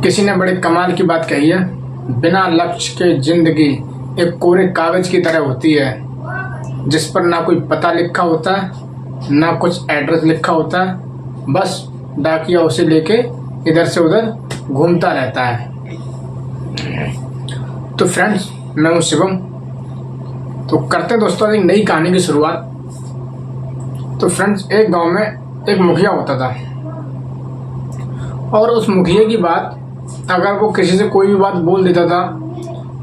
किसी ने बड़े कमाल की बात कही है, बिना लक्ष्य के जिंदगी एक कोरे कागज की तरह होती है, जिस पर ना कोई पता लिखा होता है ना कुछ एड्रेस लिखा होता है। बस डाकिया उसे लेके इधर से उधर घूमता रहता है। तो फ्रेंड्स, मैं हूं शिवम। तो करते हैं दोस्तों एक नई कहानी की शुरुआत। तो फ्रेंड्स, एक गांव में एक मुखिया होता था और उस मुखिया की बात अगर वो किसी से कोई भी बात बोल देता था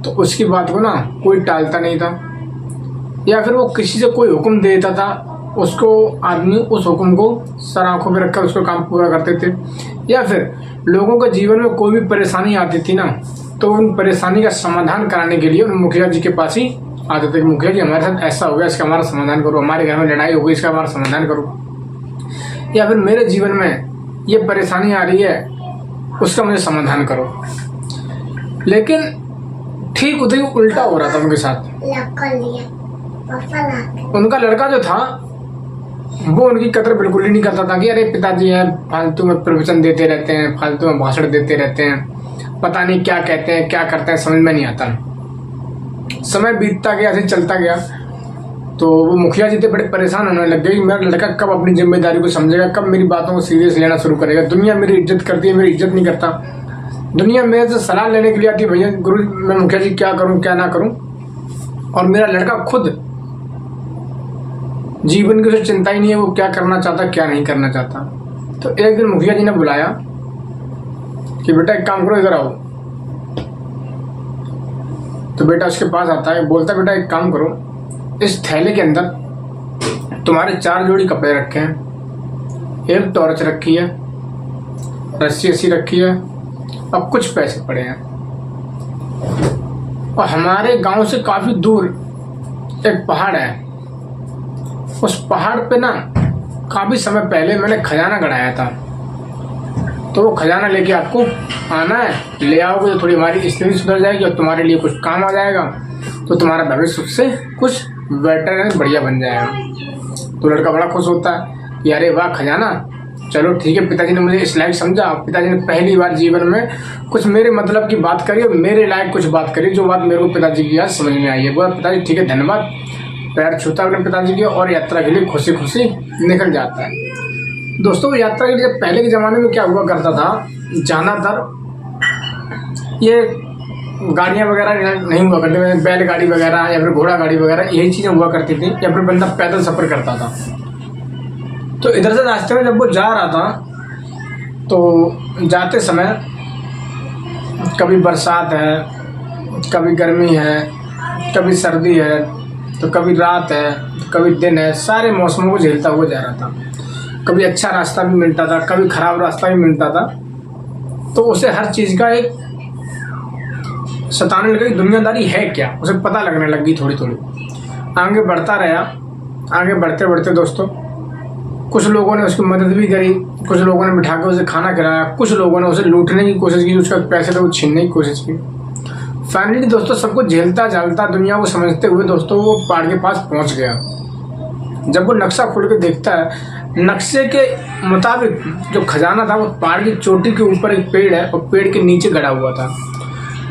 तो उसकी बात को ना कोई टालता नहीं था, या फिर वो किसी से कोई हुक्म दे देता था, उसको आदमी उस हुक्म को सर आंखों में रखकर उसको काम पूरा करते थे। या फिर लोगों के जीवन में कोई भी परेशानी आती थी ना, तो उन परेशानी का समाधान कराने के लिए उन मुखिया जी के पास ही आते थे कि मुखिया जी हमारे साथ ऐसा हो गया, इसका हमारा समाधान करो, हमारे घर में लड़ाई हो गई, इसका हमारा समाधान करो, या फिर मेरे जीवन में ये परेशानी आ रही है, उसका मुझे समाधान करो। लेकिन ठीक उधर ही उल्टा हो रहा था उनके साथ। उनका लड़का जो था वो उनकी कदर बिल्कुल ही नहीं करता था कि अरे पिताजी हैं, फालतू में प्रवचन देते रहते हैं, फालतू में भाषण देते रहते हैं, पता नहीं क्या कहते हैं क्या करते हैं, समझ में नहीं आता। समय बीतता गया, ऐसे चलता गया, तो वो मुखिया जी थे बड़े परेशान होने लग गए कि मेरा लड़का कब अपनी जिम्मेदारी को समझेगा, कब मेरी बातों को सीरियस लेना शुरू करेगा। दुनिया मेरी इज्जत करती है, मेरी इज्जत नहीं करता। दुनिया मेरे से सलाह लेने के लिए आती है, भैया गुरु मैं मुखिया जी क्या करूं क्या ना करूं, और मेरा लड़का खुद जीवन की उसे चिंता ही नहीं है, वो क्या करना चाहता क्या नहीं करना चाहता। तो एक दिन मुखिया जी ने बुलाया कि बेटा एक काम करो, इधर आओ। तो बेटा उसके पास आता है, बोलता बेटा एक काम करो, इस थैले के अंदर तुम्हारे 4 जोड़ी कपड़े रखे हैं, एक टॉर्च रखी है, रस्सी ऐसी रखी है, अब कुछ पैसे पड़े हैं। और हमारे गांव से काफी दूर एक पहाड़ है, उस पहाड़ पे ना काफी समय पहले मैंने खजाना गड़ाया था, तो वो खजाना लेके आपको आना है। ले आओगे तो थोड़ी हमारी स्थिति सुधर जाएगी और तुम्हारे लिए कुछ काम आ जाएगा, तो तुम्हारा भविष्य उससे कुछ बेटर है, बढ़िया बन जाएगा। तो लड़का बड़ा खुश होता है कि अरे वाह खजाना, चलो ठीक है, पिताजी ने मुझे इस लायक समझा, पिताजी ने पहली बार जीवन में कुछ मेरे मतलब की बात करी और मेरे लायक कुछ बात करी जो बात मेरे को पिताजी की आज समझ में आई है। बोला पिताजी ठीक है धन्यवाद, पैर छूता अपने पिताजी के और यात्रा के लिए खुशी खुशी निकल जाता है। दोस्तों, यात्रा के लिए पहले के ज़माने में क्या हुआ करता था, ज़्यादातर ये गाड़ियाँ वगैरह नहीं हुआ करती, बैलगाड़ी वगैरह या फिर घोड़ा गाड़ी वगैरह यही चीज़ें हुआ करती थी, या फिर बंदा पैदल सफ़र करता था। तो इधर से रास्ते में जब वो जा रहा था तो जाते समय कभी बरसात है, कभी गर्मी है, कभी सर्दी है, तो कभी रात है, तो कभी दिन है, सारे मौसमों को झेलता हुआ जा रहा था। कभी अच्छा रास्ता भी मिलता था, कभी खराब रास्ता भी मिलता था। तो उसे हर चीज़ का एक सताने लगा कि दुनियादारी है क्या, उसे पता लगने लगी थोड़ी थोड़ी। आगे बढ़ता रहा, आगे बढ़ते बढ़ते दोस्तों कुछ लोगों ने उसकी मदद भी करी, कुछ लोगों ने बिठा कर उसे खाना खिलाया, कुछ लोगों ने उसे लूटने की कोशिश की, उसका पैसे थे वो छीनने की कोशिश की। फाइनली दोस्तों सबको झेलता झेलता, दुनिया को समझते हुए दोस्तों वो पहाड़ के पास पहुंच गया। जब वो नक्शा खोल के देखता है, नक्शे के मुताबिक जो खजाना था वो पहाड़ की चोटी के ऊपर एक पेड़ है और पेड़ के नीचे गड़ा हुआ था।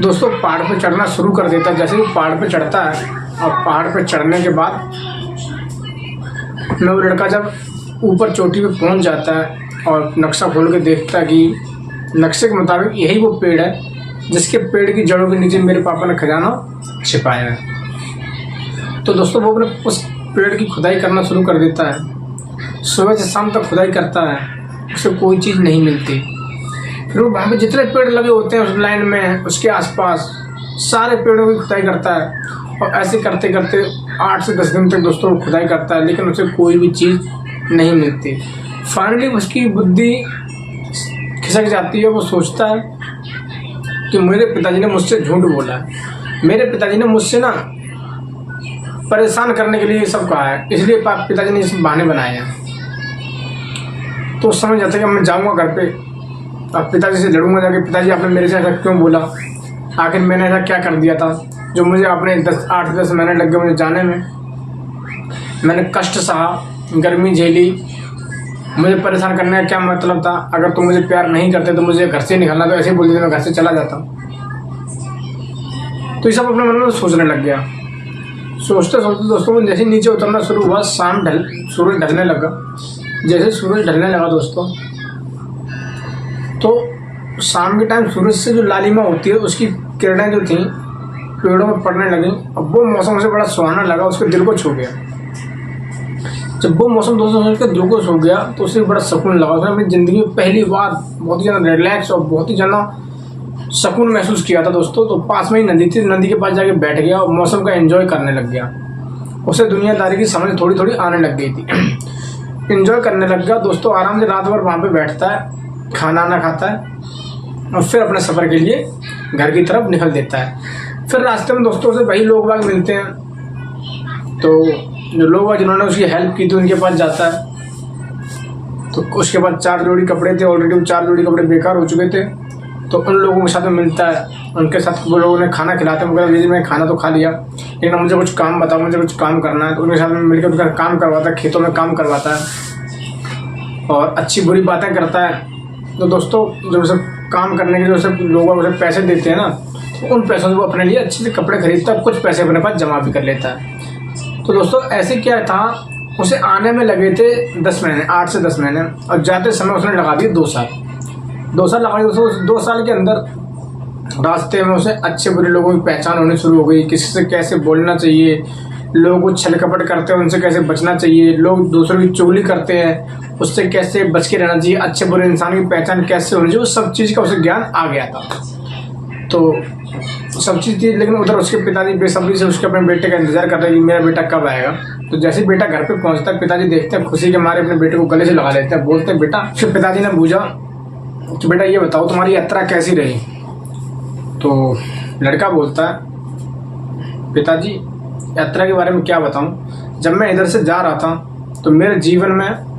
दोस्तों पहाड़ पे चढ़ना शुरू कर देता है। जैसे ही पहाड़ पे चढ़ता है और पहाड़ पे चढ़ने के बाद में वो लड़का जब ऊपर चोटी पे पहुंच जाता है और नक्शा खोल के देखता है कि नक्शे के मुताबिक यही वो पेड़ है जिसके पेड़ की जड़ों के नीचे मेरे पापा ने खजाना छिपाया है। तो दोस्तों वो अपने उस पेड़ की खुदाई करना शुरू कर देता है। सुबह से शाम तक खुदाई करता है, उसे कोई चीज़ नहीं मिलती। फिर वो वहाँ पे जितने पेड़ लगे होते हैं उस लाइन में, उसके आसपास सारे पेड़ों की खुदाई करता है। और ऐसे करते करते 8 से 10 दिन तक दोस्तों वो खुदाई करता है, लेकिन उसे कोई भी चीज़ नहीं मिलती। फाइनली उसकी बुद्धि खिसक जाती है। वो सोचता है कि मेरे पिताजी ने मुझसे झूठ बोला है, मेरे पिताजी ने मुझसे ना परेशान करने के लिए ये सब कहा है, इसलिए पिताजी ने इस बहाने बनाए हैं। तो समझ जाता है कि मैं जाऊँगा घर पे, अब पिताजी से लड़ूंगा जाके, पिताजी आपने मेरे से ऐसा क्यों बोला, आखिर मैंने ऐसा क्या कर दिया था जो मुझे अपने 8-10 महीने लग गए मुझे जाने में। मैंने कष्ट सहा, गर्मी झेली, मुझे परेशान करने का क्या मतलब था? अगर तुम मुझे प्यार नहीं करते तो मुझे घर से निकलना, तो ऐसे ही बोल देते, मैं घर से चला जाता। तो ये सब अपने मन में सोचने लग गया। सोचते सोचते दोस्तों जैसे नीचे उतरना शुरू हुआ, सूरज ढलने लगा। जैसे सूरज ढलने लगा दोस्तों, तो शाम के टाइम सूरज से जो लालिमा होती है उसकी किरणें जो थी पेड़ों में पड़ने लगी। अब वो मौसम उसे बड़ा सुहाना लगा, उसके दिल को छू गया। जब वो मौसम दोस्तों उसके दिल को छू गया तो उसे बड़ा सुकून लगा। उसने अपनी ज़िंदगी में पहली बार बहुत ही ज़्यादा रिलैक्स और बहुत ही ज़्यादा सुकून महसूस किया था दोस्तों। तो पास में ही नदी थी, नदी के पास जाके बैठ गया और मौसम का एंजॉय करने लग गया। उसे दुनियादारी की समझ थोड़ी थोड़ी आने लग गई थी। एंजॉय करने लग गया दोस्तों, आराम से रात भर वहाँ पे बैठता है, खाना ना खाता है और फिर अपने सफ़र के लिए घर की तरफ निकल देता है। फिर रास्ते में दोस्तों से वही लोग बाग मिलते हैं, तो जो लोग बाग जिन्होंने उसकी हेल्प की थी उनके पास जाता है। तो उसके बाद 4 जोड़ी कपड़े थे, ऑलरेडी वो 4 जोड़ी कपड़े बेकार हो चुके थे। तो उन लोगों के साथ में मिलता है, उनके साथ वो लोगों ने खाना खिलाते हैं। मगर जी मैं खाना तो खा लिया, लेकिन मुझे कुछ काम बताओ, मुझे कुछ काम करना है। तो उनके साथ में मिलकर उनका काम करवाता है, खेतों में काम करवाता है और अच्छी बुरी बातें करता है। तो दोस्तों जब सब काम करने के जो सब लोग उसे पैसे देते हैं ना, तो उन पैसों से वो अपने लिए अच्छे से कपड़े खरीदता है, कुछ पैसे अपने पास जमा भी कर लेता है। तो दोस्तों ऐसे क्या था, उसे आने में लगे थे 10 महीने, 8 से 10 महीने, और जाते समय उसने लगा दिए 2 साल। 2 साल लगा दिए दोस्तों। उस 2 साल के अंदर रास्ते में उसे अच्छे बुरे लोगों की पहचान होनी शुरू हो गई। किसी से कैसे बोलना चाहिए, लोग छल कपट करते हैं उनसे कैसे बचना चाहिए, लोग दूसरों की चुगली करते हैं उससे कैसे बच के रहना चाहिए, अच्छे बुरे इंसान की पहचान कैसे होनी चाहिए, वो सब चीज़ का उसे ज्ञान आ गया था। तो सब चीज़ थी, लेकिन उधर उसके पिताजी बेसब्री से उसके अपने बेटे का इंतजार कर रहे हैं कि मेरा बेटा कब आएगा। तो जैसे ही बेटा घर पे पहुंचता है, पिताजी देखते हैं, खुशी के मारे अपने बेटे को गले से लगा लेते हैं, बोलते हैं बेटा। फिर पिताजी ने पूछा कि बेटा ये बताओ तुम्हारी यात्रा कैसी रही? तो लड़का बोलता है पिताजी यात्रा के बारे में क्या बताऊं, जब मैं इधर से जा रहा था तो मेरे जीवन में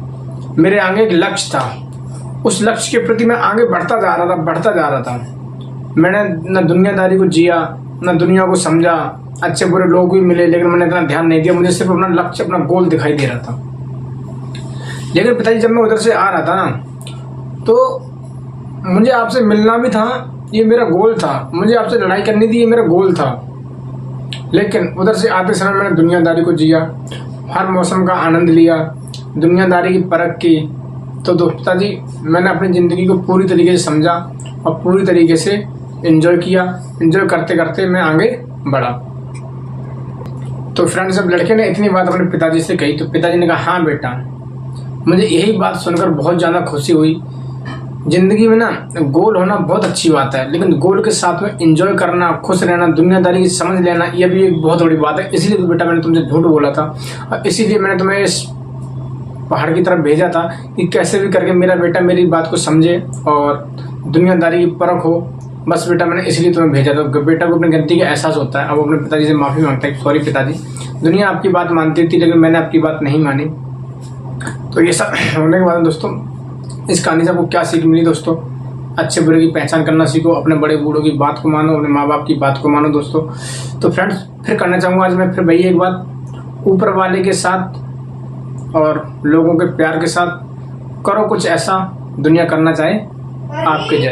मेरे आगे एक लक्ष्य था, उस लक्ष्य के प्रति मैं आगे बढ़ता जा रहा था। मैंने न दुनियादारी को जिया, न दुनिया को समझा, अच्छे बुरे लोग भी मिले, लेकिन मैंने इतना ध्यान नहीं दिया, मुझे सिर्फ अपना लक्ष्य, अपना गोल दिखाई दे रहा था। लेकिन पिताजी जब मैं उधर से आ रहा था ना, तो मुझे आपसे मिलना भी था, ये मेरा गोल था, मुझे आपसे लड़ाई करनी थी, ये मेरा गोल था। लेकिन उधर से आते समय मैंने दुनियादारी को जिया, हर मौसम का आनंद लिया, दुनियादारी की परख की। तो पिताजी मैंने अपनी ज़िंदगी को पूरी तरीके से समझा और पूरी तरीके से एंजॉय किया। एंजॉय करते करते मैं आगे बढ़ा। तो फ्रेंड्स जब लड़के ने इतनी बात अपने पिताजी से कही तो पिताजी ने कहा हाँ बेटा, मुझे यही बात सुनकर बहुत ज़्यादा खुशी हुई। ज़िंदगी में ना गोल होना बहुत अच्छी बात है, लेकिन गोल के साथ में एंजॉय करना, खुश रहना, दुनियादारी की समझ लेना, यह भी एक बहुत बड़ी बात है। इसीलिए तो बेटा मैंने तुमसे झूठ बोला था और इसीलिए मैंने तुम्हें इस पहाड़ की तरफ भेजा था कि कैसे भी करके मेरा बेटा मेरी बात को समझे और दुनियादारी की परख हो। बस बेटा मैंने इसलिए तुम्हें भेजा था। बेटा को अपनी गलती का एहसास होता है, अब वो अपने पिताजी से माफ़ी मांगता है, सॉरी पिताजी, दुनिया आपकी बात मानती थी लेकिन मैंने आपकी बात नहीं मानी। तो ये सब होने के बाद दोस्तों इस कहानी से आपको क्या सीख मिली दोस्तों? अच्छे बुरे की पहचान करना सीखो, अपने बड़े बूढ़ों की बात को मानो, अपने माँ बाप की बात को मानो दोस्तों। तो फ्रेंड्स फिर करना चाहूँगा आज मैं फिर वही एक बात, ऊपर वाले के साथ और लोगों के प्यार के साथ करो कुछ ऐसा दुनिया करना चाहे आपके जैसा।